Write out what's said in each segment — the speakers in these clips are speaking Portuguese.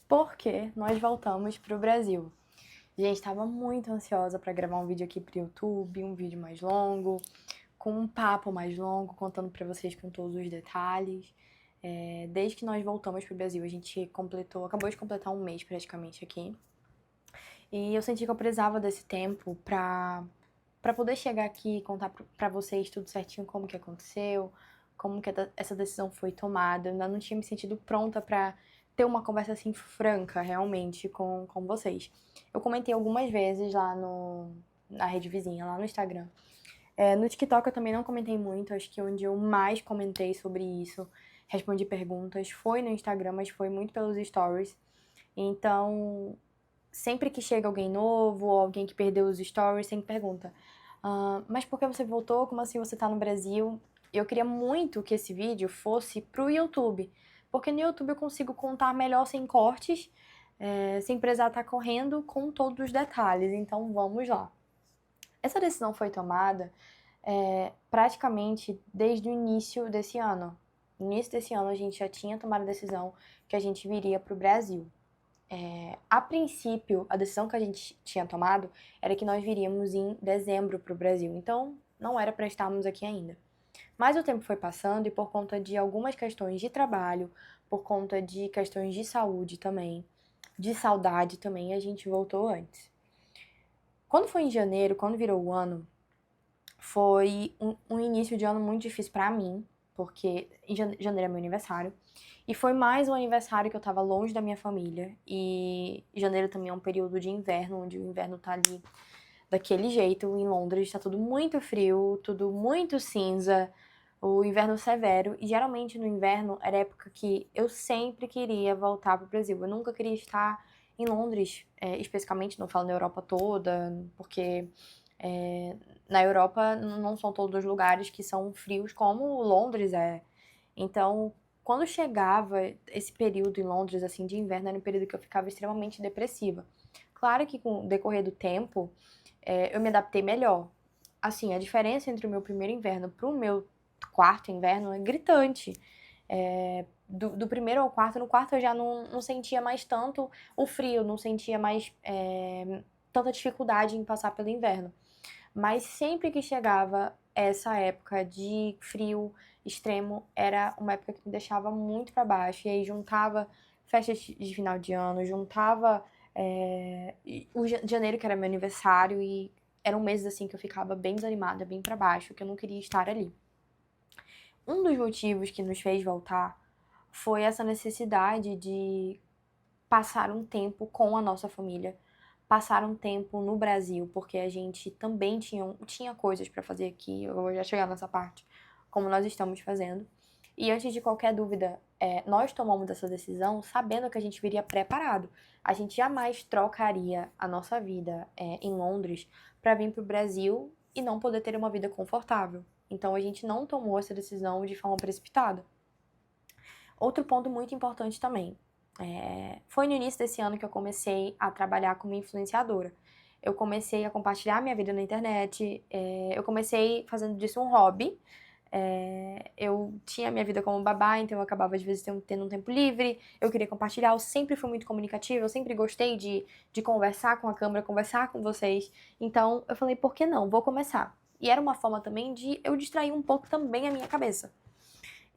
porque nós voltamos pro Brasil. Gente, estava muito ansiosa para gravar um vídeo aqui pro YouTube, um vídeo mais longo, com um papo mais longo, contando para vocês com todos os detalhes. Desde que nós voltamos pro Brasil, a gente acabou de completar um mês praticamente aqui. E eu senti que eu precisava desse tempo para poder chegar aqui e contar para vocês tudo certinho como que aconteceu, como que essa decisão foi tomada. Eu ainda não tinha me sentido pronta para ter uma conversa assim franca, realmente, com vocês. Eu comentei algumas vezes lá na rede vizinha, lá no Instagram. No TikTok eu também não comentei muito, acho que onde eu mais comentei sobre isso, respondi perguntas, foi no Instagram, mas foi muito pelos stories. Então, sempre que chega alguém novo ou alguém que perdeu os stories, sempre pergunta: mas por que você voltou? Como assim você tá no Brasil? Eu queria muito que esse vídeo fosse pro YouTube, porque no YouTube eu consigo contar melhor sem cortes, sem precisar estar correndo com todos os detalhes. Então vamos lá. Essa decisão foi tomada praticamente desde o início desse ano. No início desse ano a gente já tinha tomado a decisão que a gente viria pro Brasil. A princípio, a decisão que a gente tinha tomado era que nós viríamos em dezembro para o Brasil, então não era para estarmos aqui ainda. Mas o tempo foi passando e por conta de algumas questões de trabalho, por conta de questões de saúde também, de saudade também, a gente voltou antes. Quando foi em janeiro, quando virou o ano, foi um início de ano muito difícil para mim, porque em janeiro é meu aniversário. E foi mais um aniversário que eu tava longe da minha família. E janeiro também é um período de inverno, onde o inverno tá ali daquele jeito. Em Londres tá tudo muito frio, tudo muito cinza, o inverno severo. E geralmente no inverno era a época que eu sempre queria voltar pro Brasil. Eu nunca queria estar em Londres, especificamente, não falo na Europa toda, porque na Europa não são todos os lugares que são frios como Londres é. Então, quando chegava esse período em Londres, assim, de inverno, era um período que eu ficava extremamente depressiva. Claro que com o decorrer do tempo, eu me adaptei melhor. Assim, a diferença entre o meu primeiro inverno pro meu quarto inverno é gritante. Do primeiro ao quarto, no quarto eu já não sentia mais tanto o frio, não sentia mais tanta dificuldade em passar pelo inverno. Mas sempre que chegava essa época de frio extremo, era uma época que me deixava muito para baixo. E aí juntava festas de final de ano, juntava o janeiro, que era meu aniversário, e eram meses assim que eu ficava bem desanimada, bem para baixo, que eu não queria estar ali. Um dos motivos que nos fez voltar foi essa necessidade de passar um tempo com a nossa família, passar um tempo no Brasil, porque a gente também tinha coisas para fazer aqui, eu vou já chegar nessa parte, como nós estamos fazendo. E antes de qualquer dúvida, nós tomamos essa decisão sabendo que a gente viria preparado. A gente jamais trocaria a nossa vida em Londres para vir para o Brasil e não poder ter uma vida confortável. Então a gente não tomou essa decisão de forma precipitada. Outro ponto muito importante também. Foi no início desse ano que eu comecei a trabalhar como influenciadora. Eu comecei a compartilhar minha vida na internet, eu comecei fazendo disso um hobby. Eu tinha minha vida como babá, então eu acabava às vezes tendo um tempo livre, eu queria compartilhar, eu sempre fui muito comunicativa, eu sempre gostei de conversar com a câmera, conversar com vocês. Então eu falei, por que não? Vou começar. E era uma forma também de eu distrair um pouco também a minha cabeça.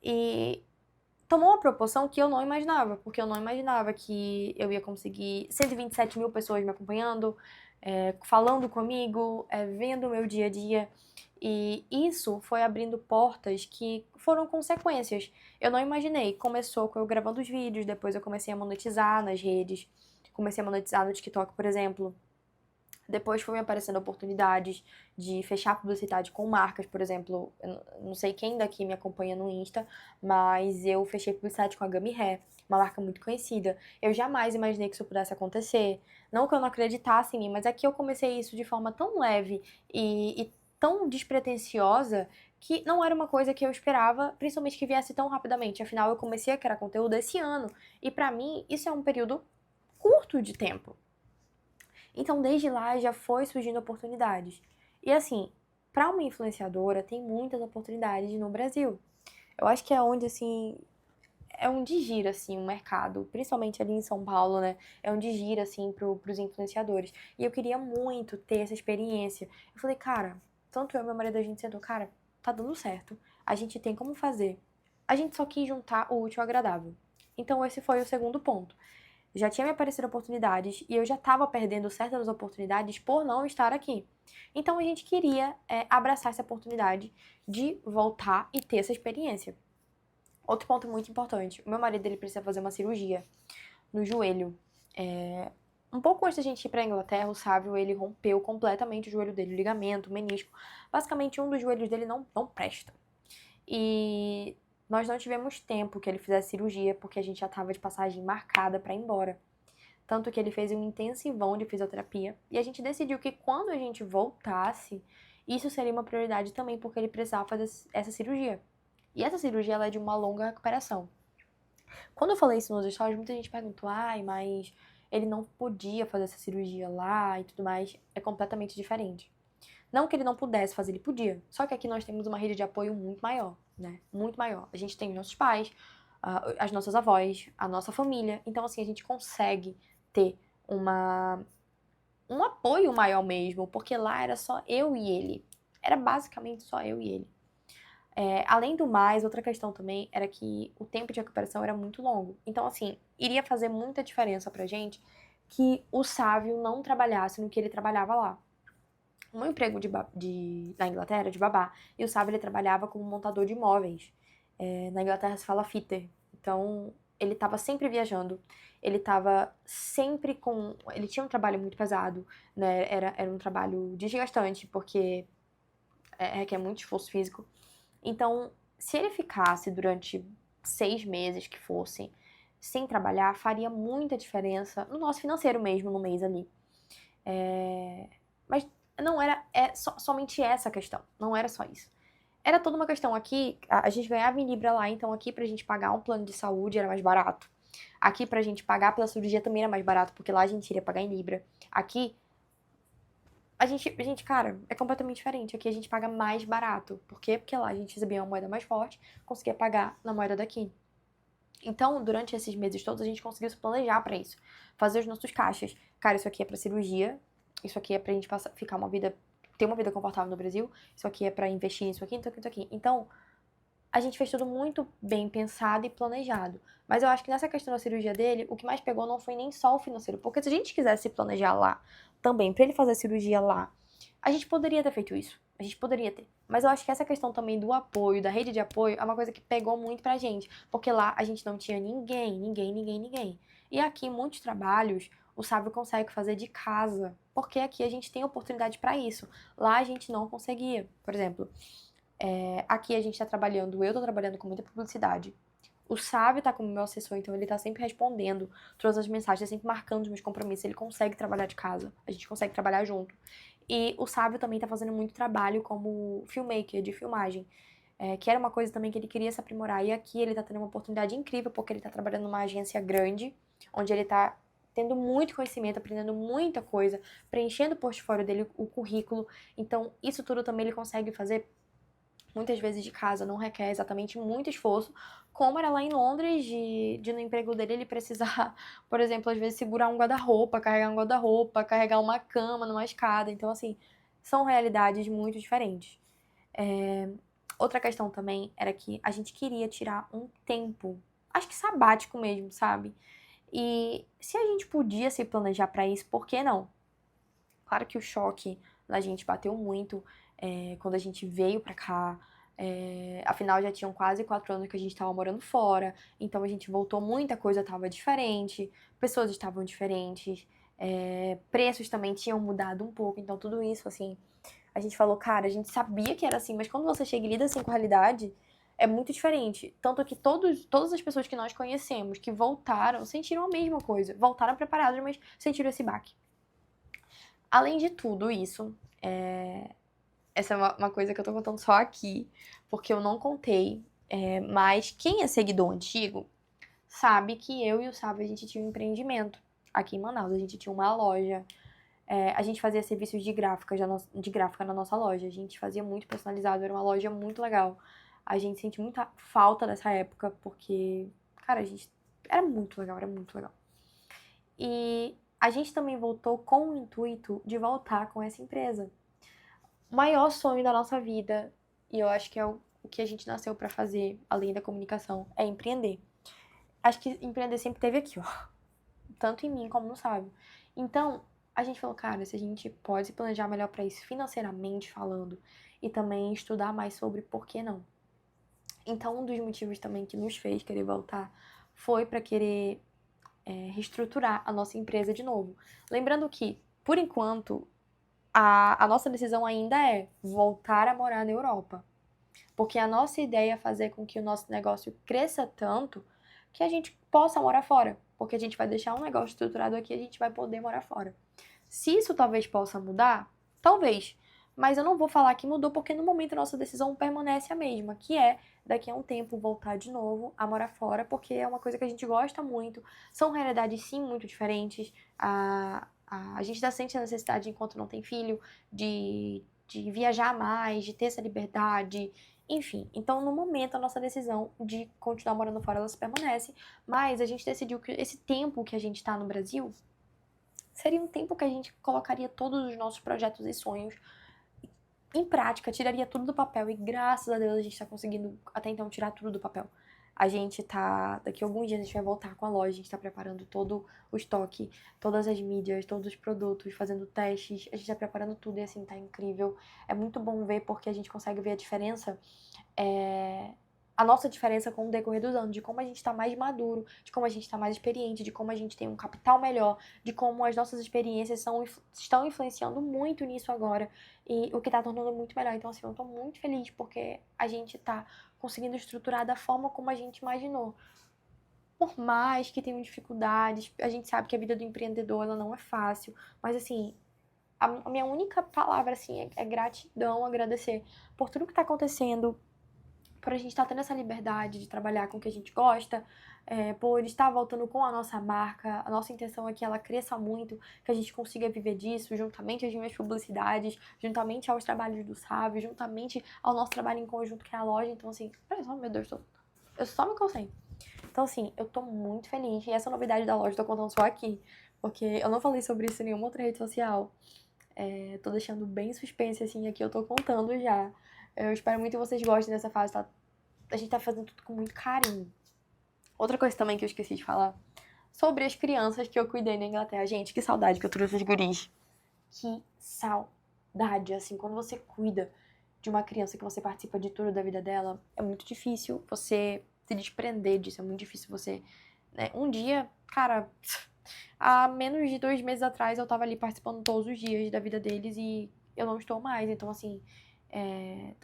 E tomou uma proporção que eu não imaginava, porque eu não imaginava que eu ia conseguir 127 mil pessoas me acompanhando, falando comigo, vendo o meu dia a dia. E isso foi abrindo portas que foram consequências. Eu não imaginei. Começou com eu gravando os vídeos, depois eu comecei a monetizar nas redes, comecei a monetizar no TikTok, por exemplo. Depois foi me aparecendo oportunidades de fechar publicidade com marcas, por exemplo, eu não sei quem daqui me acompanha no Insta, mas eu fechei publicidade com a Gummy Hair, uma marca muito conhecida. Eu jamais imaginei que isso pudesse acontecer. Não que eu não acreditasse em mim, mas é que eu comecei isso de forma tão leve e tão despretensiosa que não era uma coisa que eu esperava, principalmente que viesse tão rapidamente. Afinal, eu comecei a criar conteúdo esse ano e pra mim isso é um período curto de tempo. Então, desde lá já foi surgindo oportunidades. E assim, para uma influenciadora, tem muitas oportunidades no Brasil. Eu acho que é onde, assim, é onde gira, assim, o mercado, principalmente ali em São Paulo, né? É onde gira, assim, pros influenciadores. E eu queria muito ter essa experiência. Eu falei, cara, tanto eu e meu marido, a gente sentou, cara, tá dando certo. A gente tem como fazer. A gente só quis juntar o útil ao agradável. Então, esse foi o segundo ponto. Já tinha me aparecido oportunidades e eu já estava perdendo certas oportunidades por não estar aqui. Então, a gente queria abraçar essa oportunidade de voltar e ter essa experiência. Outro ponto muito importante, o meu marido ele precisa fazer uma cirurgia no joelho. Um pouco antes da gente ir para a Inglaterra, o Sávio ele rompeu completamente o joelho dele, o ligamento, o menisco. Basicamente, um dos joelhos dele não presta. E nós não tivemos tempo que ele fizesse cirurgia, porque a gente já estava de passagem marcada para ir embora. Tanto que ele fez um intensivão de fisioterapia. E a gente decidiu que quando a gente voltasse, isso seria uma prioridade também, porque ele precisava fazer essa cirurgia. E essa cirurgia ela é de uma longa recuperação. Quando eu falei isso nos stories, muita gente perguntou, ai, mas ele não podia fazer essa cirurgia lá e tudo mais. É completamente diferente. Não que ele não pudesse fazer, ele podia. Só que aqui nós temos uma rede de apoio muito maior, né? Muito maior. A gente tem os nossos pais, as nossas avós, a nossa família. Então, assim, a gente consegue ter um apoio maior mesmo, porque lá era só eu e ele. Era basicamente só eu e ele. Além do mais, outra questão também era que o tempo de recuperação era muito longo. Então, assim, iria fazer muita diferença pra gente que o Sávio não trabalhasse no que ele trabalhava lá. O meu emprego na Inglaterra de babá, e o Sávio ele trabalhava como montador de imóveis. Na Inglaterra se fala fitter. Então, ele estava sempre viajando. Ele estava sempre com... Ele tinha um trabalho muito pesado, né? Era um trabalho desgastante, porque requer muito esforço físico. Então, se ele ficasse durante 6 meses que fossem sem trabalhar, faria muita diferença no nosso financeiro mesmo, no mês ali. Mas não era somente essa questão, não era só isso. Era toda uma questão aqui, a gente ganhava em Libra lá, então aqui pra gente pagar um plano de saúde era mais barato. Aqui pra gente pagar pela cirurgia também era mais barato, porque lá a gente iria pagar em Libra. Aqui a gente, cara, é completamente diferente. Aqui a gente paga mais barato. Por quê? Porque lá a gente recebia uma moeda mais forte, conseguia pagar na moeda daqui. Então, durante esses meses todos, a gente conseguiu se planejar pra isso. Fazer os nossos caixas. Cara, isso aqui é pra cirurgia. Isso aqui é pra gente ter uma vida confortável no Brasil. Isso aqui é pra investir nisso aqui, isso aqui. Então, a gente fez tudo muito bem pensado e planejado. Mas eu acho que nessa questão da cirurgia dele, o que mais pegou não foi nem só o financeiro. Porque se a gente quisesse se planejar lá também, pra ele fazer a cirurgia lá, a gente poderia ter feito isso. A gente poderia ter. Mas eu acho que essa questão também do apoio, da rede de apoio, é uma coisa que pegou muito pra gente. Porque lá a gente não tinha ninguém. E aqui, muitos trabalhos, o Sábio consegue fazer de casa. Porque aqui a gente tem oportunidade pra isso. Lá a gente não conseguia. Por exemplo, aqui a gente tá trabalhando, eu tô trabalhando com muita publicidade. O Sábio tá como meu assessor, então ele tá sempre respondendo todas as mensagens, sempre marcando os meus compromissos. Ele consegue trabalhar de casa, a gente consegue trabalhar junto. E o Sábio também tá fazendo muito trabalho como filmmaker, de filmagem, que era uma coisa também que ele queria se aprimorar. E aqui ele tá tendo uma oportunidade incrível, porque ele tá trabalhando numa agência grande, onde ele tá tendo muito conhecimento, aprendendo muita coisa, preenchendo o portfólio dele, o currículo. Então, isso tudo também ele consegue fazer muitas vezes de casa, não requer exatamente muito esforço, como era lá em Londres, de no emprego dele ele precisar, por exemplo, às vezes segurar um guarda-roupa, carregar uma cama numa escada. Então, assim, são realidades muito diferentes. Outra questão também era que a gente queria tirar um tempo, acho que sabático mesmo, sabe? E se a gente podia se planejar pra isso, por que não? Claro que o choque da gente bateu muito quando a gente veio pra cá. Afinal, já tinham quase 4 anos que a gente tava morando fora. Então, a gente voltou, muita coisa tava diferente. Pessoas estavam diferentes. Preços também tinham mudado um pouco. Então, tudo isso, assim, a gente falou, cara, a gente sabia que era assim. Mas quando você chega e lida assim com a realidade, é muito diferente. Tanto que todas as pessoas que nós conhecemos, que voltaram, sentiram a mesma coisa. Voltaram preparadas, mas sentiram esse baque. Além de tudo isso, essa é uma coisa que eu tô contando só aqui, porque eu não contei, mas quem é seguidor antigo sabe que eu e o Sábio a gente tinha um empreendimento aqui em Manaus, a gente tinha uma loja, a gente fazia serviços de gráfica na nossa loja, a gente fazia muito personalizado, era uma loja muito legal. A gente sente muita falta dessa época, porque, Cara, a gente... Era muito legal, era muito legal. E a gente também voltou com o intuito de voltar com essa empresa. O maior sonho da nossa vida, e eu acho que é o que a gente nasceu pra fazer, além da comunicação, é empreender. Acho que empreender sempre teve aqui, ó. Tanto em mim como no Sábio. Então, a gente falou, cara, se a gente pode se planejar melhor pra isso, financeiramente falando, e também estudar mais sobre por que não. Então, um dos motivos também que nos fez querer voltar foi pra querer reestruturar a nossa empresa de novo. Lembrando que, por enquanto, a nossa decisão ainda é voltar a morar na Europa. Porque a nossa ideia é fazer com que o nosso negócio cresça tanto que a gente possa morar fora. Porque a gente vai deixar um negócio estruturado aqui e a gente vai poder morar fora. Se isso talvez possa mudar, talvez. Mas eu não vou falar que mudou porque no momento a nossa decisão permanece a mesma, que é daqui a um tempo voltar de novo a morar fora, porque é uma coisa que a gente gosta muito. São realidades sim muito diferentes. A gente ainda sente a necessidade, enquanto não tem filho, de viajar mais, de ter essa liberdade, enfim. Então, no momento, a nossa decisão de continuar morando fora, ela se permanece, mas a gente decidiu que esse tempo que a gente tá no Brasil seria um tempo que a gente colocaria todos os nossos projetos e sonhos em prática, tiraria tudo do papel, e graças a Deus a gente tá conseguindo até então tirar tudo do papel. A gente tá, daqui a alguns dias a gente vai voltar com a loja, a gente tá preparando todo o estoque, todas as mídias, todos os produtos, fazendo testes, a gente tá preparando tudo e assim, tá incrível. É muito bom ver porque a gente consegue ver a diferença, a nossa diferença com o decorrer dos anos, de como a gente tá mais maduro, de como a gente tá mais experiente, de como a gente tem um capital melhor, de como as nossas experiências estão influenciando muito nisso agora, e o que tá tornando muito melhor. Então, assim, eu tô muito feliz porque a gente tá conseguindo estruturar da forma como a gente imaginou. Por mais que tenham dificuldades, a gente sabe que a vida do empreendedor, ela não é fácil, mas assim, a minha única palavra, assim, é gratidão, agradecer por tudo que tá acontecendo, por a gente estar tendo essa liberdade de trabalhar com o que a gente gosta, por estar voltando com a nossa marca. A nossa intenção é que ela cresça muito, que a gente consiga viver disso, juntamente às minhas publicidades, juntamente aos trabalhos do Sábio, juntamente ao nosso trabalho em conjunto, que é a loja. Então, assim, olha só, meu Deus, eu só me cansei. Então, assim, eu tô muito feliz. E essa novidade da loja eu tô contando só aqui, porque eu não falei sobre isso em nenhuma outra rede social. Tô deixando bem suspense, assim, aqui eu tô contando já. Eu espero muito que vocês gostem dessa fase, tá? A gente tá fazendo tudo com muito carinho. Outra coisa também que eu esqueci de falar, sobre as crianças que eu cuidei na Inglaterra. Gente, que saudade que eu trouxe os guris. Que saudade, assim, quando você cuida de uma criança que você participa de tudo da vida dela, é muito difícil você se desprender disso, é muito difícil você... Né? Um dia, cara, há menos de 2 meses atrás eu tava ali participando todos os dias da vida deles e eu não estou mais. Então, assim,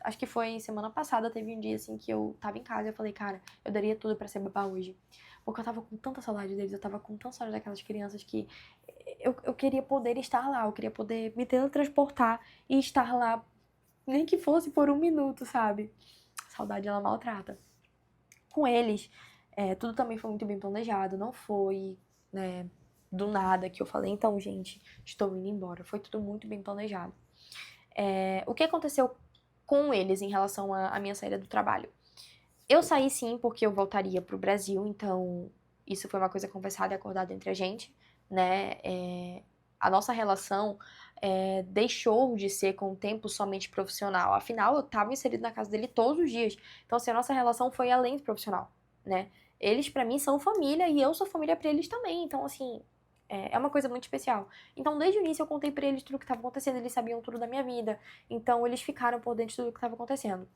acho que foi semana passada, teve um dia, assim, que eu tava em casa e eu falei, cara, eu daria tudo pra ser babá hoje. Porque eu tava com tanta saudade deles, eu tava com tanta saudade daquelas crianças que eu queria poder estar lá, eu queria poder me teletransportar e estar lá, nem que fosse por 1 minuto, sabe? Saudade, ela maltrata. Com eles, tudo também foi muito bem planejado, não foi, né, do nada que eu falei, então, gente, estou indo embora. Foi tudo muito bem planejado. O que aconteceu com eles em relação à minha saída do trabalho? Eu saí sim porque eu voltaria pro Brasil, então isso foi uma coisa conversada e acordada entre a gente, né? A nossa relação deixou de ser com o tempo somente profissional. Afinal, eu estava inserida na casa dele todos os dias. Então, assim, a nossa relação foi além do profissional, né? Eles, pra mim, são família e eu sou família pra eles também. Então, assim, é uma coisa muito especial. Então, desde o início, eu contei pra eles tudo o que estava acontecendo. Eles sabiam tudo da minha vida. Então, eles ficaram por dentro de tudo o que estava acontecendo.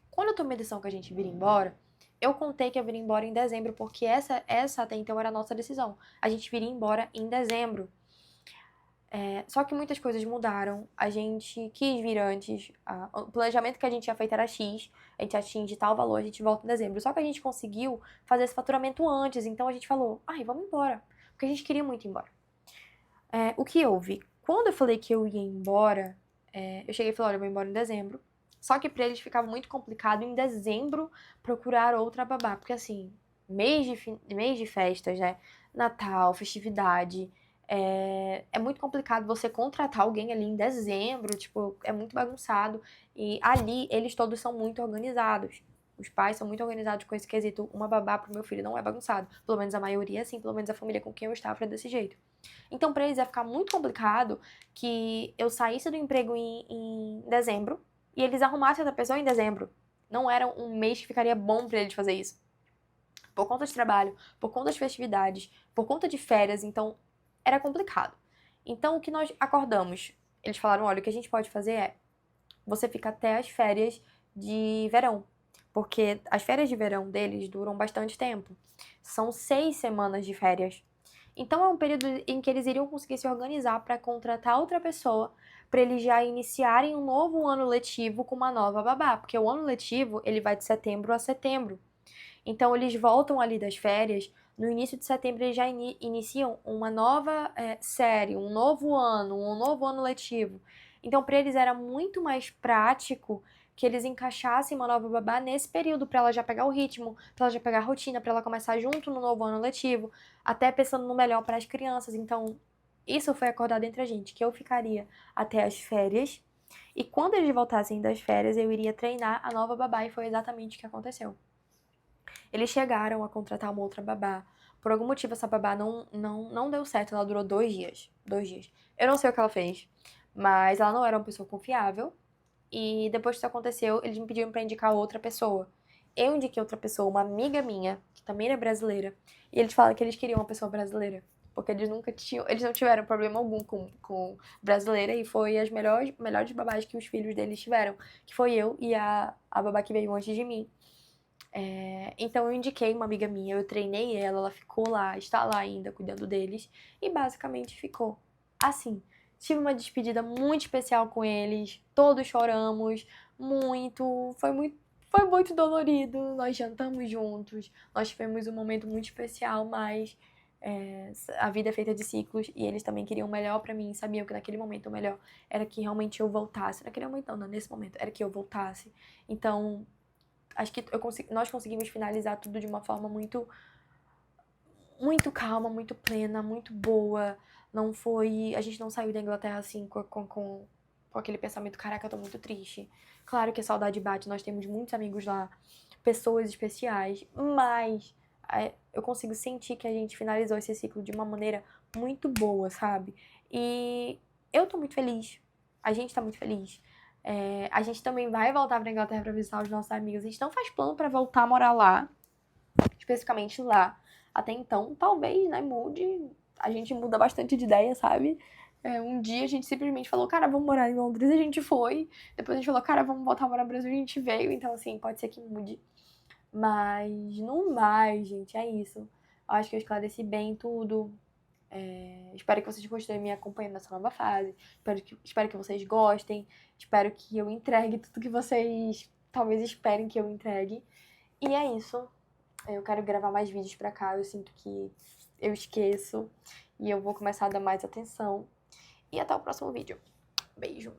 Quando eu tomei a decisão que a gente viria embora, eu contei que eu viria embora em dezembro, porque essa até então era a nossa decisão. A gente viria embora em dezembro. Só que muitas coisas mudaram. A gente quis vir antes. O planejamento que a gente tinha feito era X. A gente atinge tal valor, a gente volta em dezembro. Só que a gente conseguiu fazer esse faturamento antes. Então a gente falou, ai, vamos embora. Porque a gente queria muito ir embora. O que houve? Quando eu falei que eu ia embora, eu cheguei e falei, olha, eu vou embora em dezembro. Só que pra eles ficava muito complicado em dezembro procurar outra babá. Porque assim, mês de festas, né? Natal, festividade. É muito complicado você contratar alguém ali em dezembro. Tipo, é muito bagunçado. E ali, eles todos são muito organizados. Os pais são muito organizados com esse quesito. Uma babá pro meu filho não é bagunçado. Pelo menos a maioria, sim. Pelo menos a família com quem eu estava era desse jeito. Então, pra eles ia ficar muito complicado que eu saísse do emprego em dezembro e eles arrumassem outra pessoa em dezembro. Não era um mês que ficaria bom pra eles fazer isso. Por conta de trabalho, por conta das festividades, por conta de férias, então era complicado. Então, o que nós acordamos? Eles falaram, olha, o que a gente pode fazer é, você fica até as férias de verão, porque as férias de verão deles duram bastante tempo. São 6 semanas de férias. Então, é um período em que eles iriam conseguir se organizar para contratar outra pessoa, para eles já iniciarem um novo ano letivo com uma nova babá, porque o ano letivo, ele vai de setembro a setembro. Então, eles voltam ali das férias, no início de setembro eles já iniciam uma nova série, um novo ano letivo. Então, para eles era muito mais prático que eles encaixassem uma nova babá nesse período, para ela já pegar o ritmo, para ela já pegar a rotina, para ela começar junto no novo ano letivo, até pensando no melhor para as crianças. Então, isso foi acordado entre a gente, que eu ficaria até as férias, e quando eles voltassem das férias, eu iria treinar a nova babá, e foi exatamente o que aconteceu. Eles chegaram a contratar uma outra babá. Por algum motivo, essa babá não deu certo. Ela durou 2 dias. 2 dias. Eu não sei o que ela fez, mas ela não era uma pessoa confiável. E depois que isso aconteceu, eles me pediram pra indicar outra pessoa. Eu indiquei outra pessoa, uma amiga minha, que também era brasileira. E eles falaram que eles queriam uma pessoa brasileira. Porque eles nunca tinham. Eles não tiveram problema algum com brasileira. E foi as melhores babás que os filhos deles tiveram. Que foi eu e a babá que veio antes de mim. Então eu indiquei uma amiga minha, eu treinei ela, ela ficou lá, está lá ainda cuidando deles e basicamente ficou assim. Tive uma despedida muito especial com eles, todos choramos muito, foi muito dolorido. Nós jantamos juntos, nós tivemos um momento muito especial, mas a vida é feita de ciclos e eles também queriam o melhor pra mim, sabiam que naquele momento o melhor era que realmente eu voltasse. Naquele momento não, nesse momento era que eu voltasse. Então acho que nós conseguimos finalizar tudo de uma forma muito calma, muito plena, muito boa. Não foi. A gente não saiu da Inglaterra assim com aquele pensamento, caraca, eu tô muito triste. Claro que a saudade bate, nós temos muitos amigos lá, pessoas especiais, mas eu consigo sentir que a gente finalizou esse ciclo de uma maneira muito boa, sabe? E eu tô muito feliz. A gente tá muito feliz. A gente também vai voltar pra Inglaterra pra visitar os nossos amigos. A gente não faz plano pra voltar a morar lá, especificamente lá. Até então, talvez, né, mude. A gente muda bastante de ideia, sabe? Um dia a gente simplesmente falou, cara, vamos morar em Londres, e a gente foi. Depois a gente falou, cara, vamos voltar a morar no Brasil, e a gente veio. Então, assim, pode ser que mude. Mas, no mais, gente, é isso. Eu acho que eu esclareci bem tudo. Espero que vocês continuem me acompanhando nessa nova fase. Espero que vocês gostem. Espero que eu entregue tudo que vocês talvez esperem que eu entregue. E é isso. Eu quero gravar mais vídeos pra cá. Eu sinto que eu esqueço. E eu vou começar a dar mais atenção. E até o próximo vídeo. Beijo.